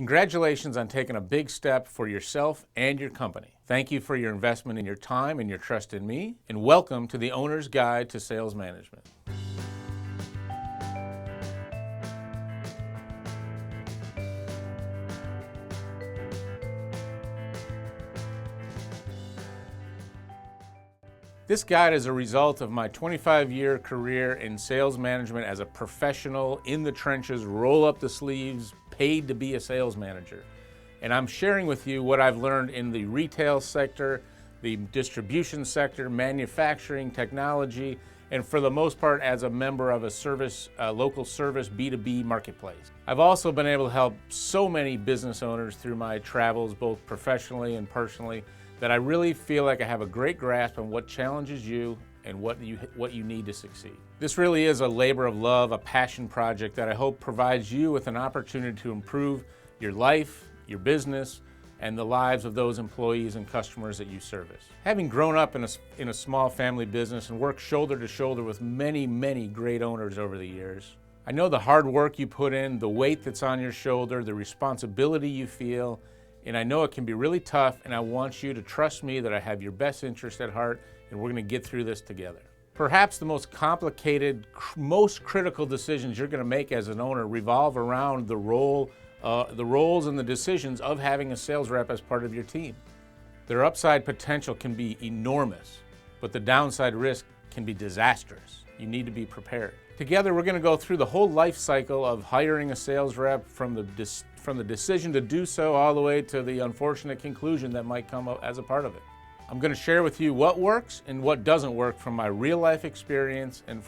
Congratulations on taking a big step for yourself and your company. Thank you for your investment in your time and your trust in me, and welcome to the Owner's Guide to Sales Management. This guide is a result of my 25-year career in sales management as a professional in the trenches, roll up the sleeves, paid to be a sales manager. And I'm sharing with you what I've learned in the retail sector, the distribution sector, manufacturing, technology, and for the most part as a member of a local service B2B marketplace. I've also been able to help so many business owners through my travels, both professionally and personally, that I really feel like I have a great grasp on what challenges you and what you need to succeed. This really is a labor of love, a passion project that I hope provides you with an opportunity to improve your life, your business, and the lives of those employees and customers that you service. Having grown up in a small family business and worked shoulder to shoulder with many, many great owners over the years, I know the hard work you put in, the weight that's on your shoulder, the responsibility you feel, and I know it can be really tough, and I want you to trust me that I have your best interest at heart, and we're gonna get through this together. Perhaps the most complicated, most critical decisions you're gonna make as an owner revolve around the roles and the decisions of having a sales rep as part of your team. Their upside potential can be enormous, but the downside risk can be disastrous. You need to be prepared. Together, we're gonna go through the whole life cycle of hiring a sales rep from the decision to do so all the way to the unfortunate conclusion that might come up as a part of it. I'm going to share with you what works and what doesn't work from my real life experience and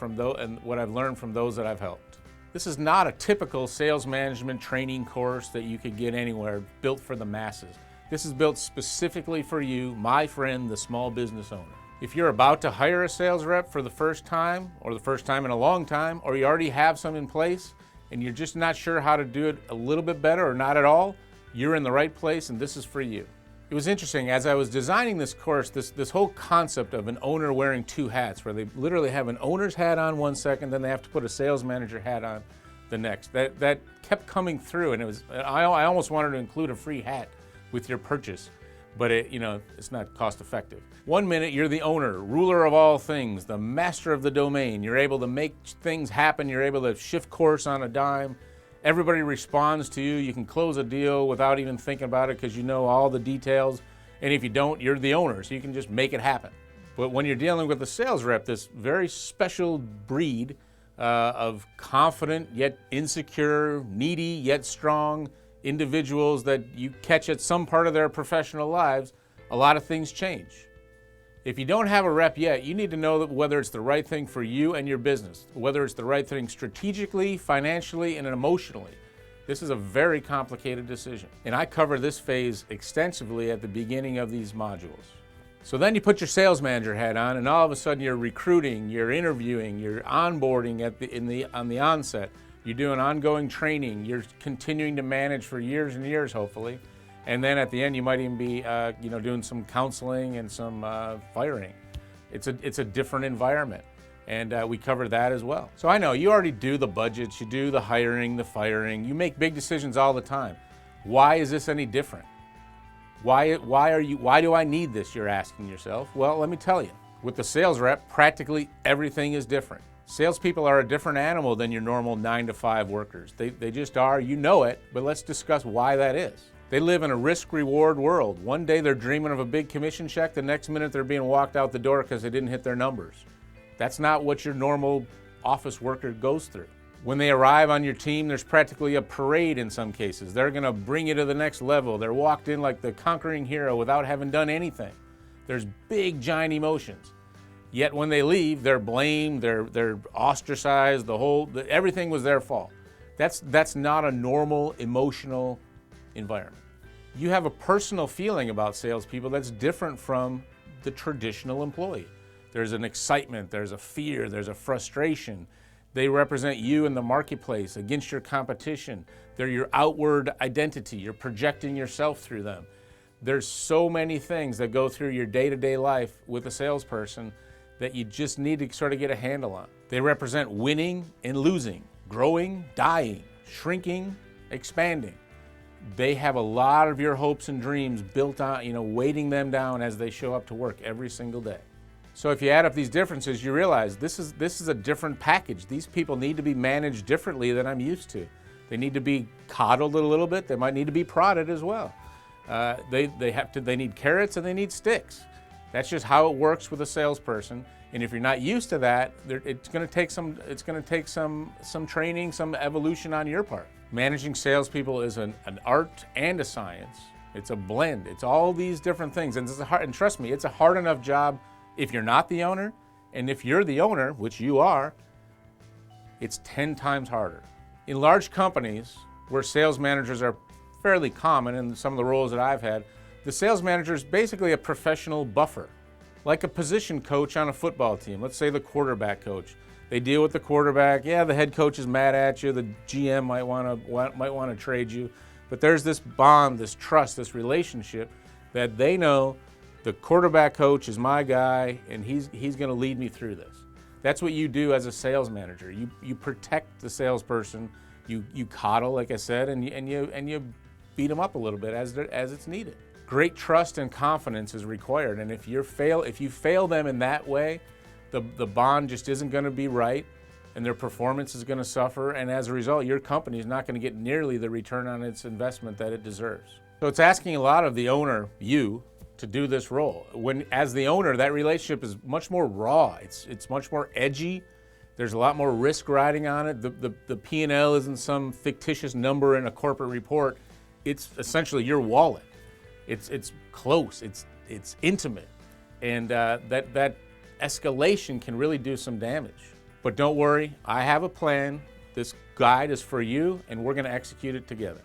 what I've learned from those that I've helped. This is not a typical sales management training course that you could get anywhere, built for the masses. This is built specifically for you, my friend, the small business owner. If you're about to hire a sales rep for the first time, or the first time in a long time, or you already have some in place, and you're just not sure how to do it a little bit better or not at all, you're in the right place and this is for you. It was interesting, as I was designing this course, this whole concept of an owner wearing two hats, where they literally have an owner's hat on one second, then they have to put a sales manager hat on the next. That kept coming through, and I almost wanted to include a free hat with your purchase, but it's not cost effective. 1 minute you're the owner, ruler of all things, the master of the domain. You're able to make things happen. You're able to shift course on a dime. Everybody responds to you. You can close a deal without even thinking about it because you know all the details. And if you don't, you're the owner, so you can just make it happen. But when you're dealing with a sales rep, this very special breed of confident yet insecure, needy yet strong individuals that you catch at some part of their professional lives, a lot of things change. If you don't have a rep yet, you need to know that whether it's the right thing for you and your business, whether it's the right thing strategically, financially, and emotionally. This is a very complicated decision. And I cover this phase extensively at the beginning of these modules. So then you put your sales manager hat on, and all of a sudden you're recruiting, you're interviewing, you're onboarding on the onset. You're doing ongoing training. You're continuing to manage for years and years, hopefully. And then at the end, you might even be, doing some counseling and some firing. It's a different environment, and we cover that as well. So I know you already do the budgets, you do the hiring, the firing. You make big decisions all the time. Why is this any different? Why do I need this? You're asking yourself. Well, let me tell you. With the sales rep, practically everything is different. Salespeople are a different animal than your normal 9-to-5 workers. They just are. You know it, but let's discuss why that is. They live in a risk-reward world. One day they're dreaming of a big commission check, the next minute they're being walked out the door because they didn't hit their numbers. That's not what your normal office worker goes through. When they arrive on your team, there's practically a parade in some cases. They're gonna bring you to the next level. They're walked in like the conquering hero without having done anything. There's big, giant emotions. Yet when they leave, they're blamed, they're ostracized, everything was their fault. That's not a normal emotional environment. You have a personal feeling about salespeople that's different from the traditional employee. There's an excitement, there's a fear, there's a frustration. They represent you in the marketplace against your competition. They're your outward identity. You're projecting yourself through them. There's so many things that go through your day-to-day life with a salesperson that you just need to sort of get a handle on. They represent winning and losing, growing, dying, shrinking, expanding. they have a lot of your hopes and dreams built on, weighting them down as they show up to work every single day. So if you add up these differences, you realize this is a different package. These people need to be managed differently than I'm used to. They need to be coddled a little bit. They might need to be prodded as well. They need carrots and they need sticks. That's just how it works with a salesperson. And if you're not used to that, it's going to take some training, some evolution on your part. Managing salespeople is an art and a science. It's a blend. It's all these different things. And trust me, it's a hard enough job if you're not the owner. And if you're the owner, which you are, it's 10 times harder. In large companies where sales managers are fairly common in some of the roles that I've had, the sales manager is basically a professional buffer, like a position coach on a football team. Let's say the quarterback coach. They deal with the quarterback. Yeah, the head coach is mad at you. The GM might want to trade you. But there's this bond, this trust, this relationship that they know the quarterback coach is my guy and he's going to lead me through this. That's what you do as a sales manager. You protect the salesperson. You coddle, like I said, and you beat them up a little bit as it's needed. Great trust and confidence is required, and if you fail them in that way, the bond just isn't going to be right, and their performance is going to suffer, and as a result, your company is not going to get nearly the return on its investment that it deserves. So it's asking a lot of the owner, you, to do this role. As the owner, that relationship is much more raw. It's much more edgy. There's a lot more risk riding on it. The P&L isn't some fictitious number in a corporate report. It's essentially your wallet. It's close. It's intimate, and that escalation can really do some damage. But don't worry, I have a plan. This guide is for you, and we're going to execute it together.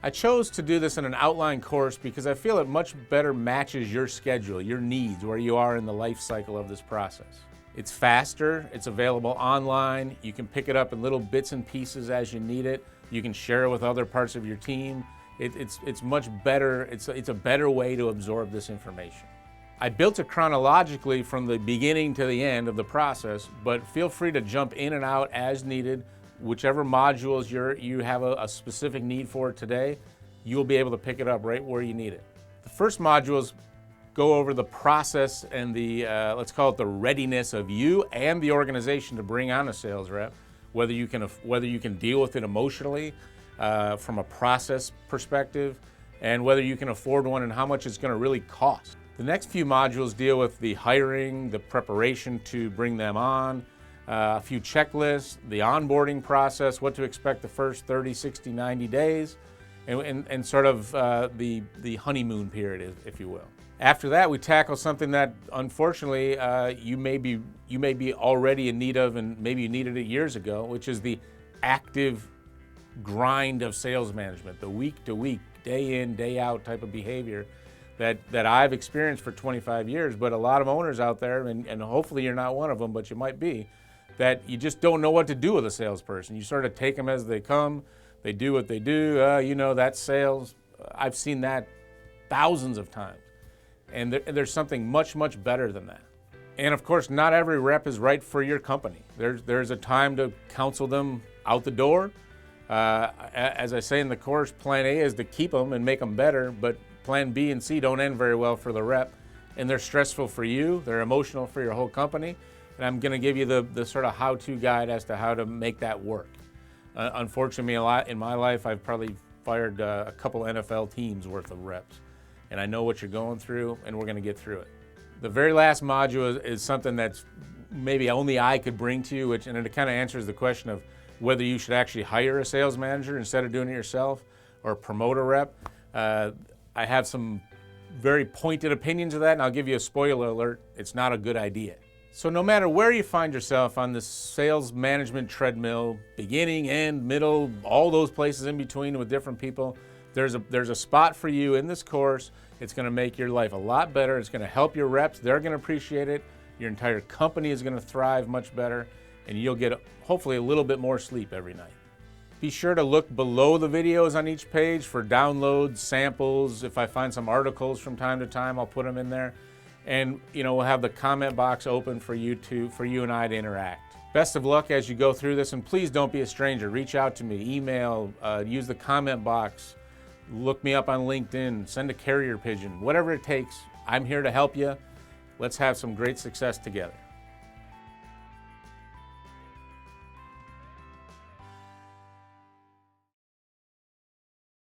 I chose to do this in an outline course because I feel it much better matches your schedule, your needs, where you are in the life cycle of this process. It's faster, it's available online, you can pick it up in little bits and pieces as you need it, you can share it with other parts of your team. It's much better, it's a better way to absorb this information. I built it chronologically from the beginning to the end of the process, but feel free to jump in and out as needed. Whichever modules you have a specific need for today, you'll be able to pick it up right where you need it. The first modules go over the process and the, let's call it the readiness of you and the organization to bring on a sales rep, whether you can deal with it emotionally from a process perspective, and whether you can afford one and how much it's going to really cost. The next few modules deal with the hiring, the preparation to bring them on, a few checklists, the onboarding process, what to expect the first 30, 60, 90 days, and sort of the honeymoon period, if you will. After that, we tackle something that unfortunately you may be already in need of, and maybe you needed it years ago, which is the active grind of sales management, the week to week, day in, day out type of behavior that I've experienced for 25 years, but a lot of owners out there, and hopefully you're not one of them, but you might be, that you just don't know what to do with a salesperson. You sort of take them as they come, they do what they do, that's sales. I've seen that thousands of times. And there's something much, much better than that. And of course, not every rep is right for your company. There's a time to counsel them out the door. As I say in the course, plan A is to keep them and make them better, but plan B and C don't end very well for the rep, and they're stressful for you, they're emotional for your whole company, and I'm going to give you the sort of how-to guide as to how to make that work. Unfortunately, a lot in my life, I've probably fired a couple NFL teams worth of reps, and I know what you're going through, and we're going to get through it. The very last module is something that's maybe only I could bring to you, and it kind of answers the question of whether you should actually hire a sales manager instead of doing it yourself, or promote a rep. I have some very pointed opinions of that, and I'll give you a spoiler alert, it's not a good idea. So no matter where you find yourself on this sales management treadmill, beginning, end, middle, all those places in between with different people, there's a spot for you in this course. It's going to make your life a lot better. It's going to help your reps. They're going to appreciate it. Your entire company is going to thrive much better, and you'll get hopefully a little bit more sleep every night. Be sure to look below the videos on each page for downloads, samples. If I find some articles from time to time, I'll put them in there. And we'll have the comment box open for you and I to interact. Best of luck as you go through this, and please don't be a stranger. Reach out to me, email, use the comment box. look me up on LinkedIn, send a carrier pigeon, whatever it takes. I'm here to help you. Let's have some great success together.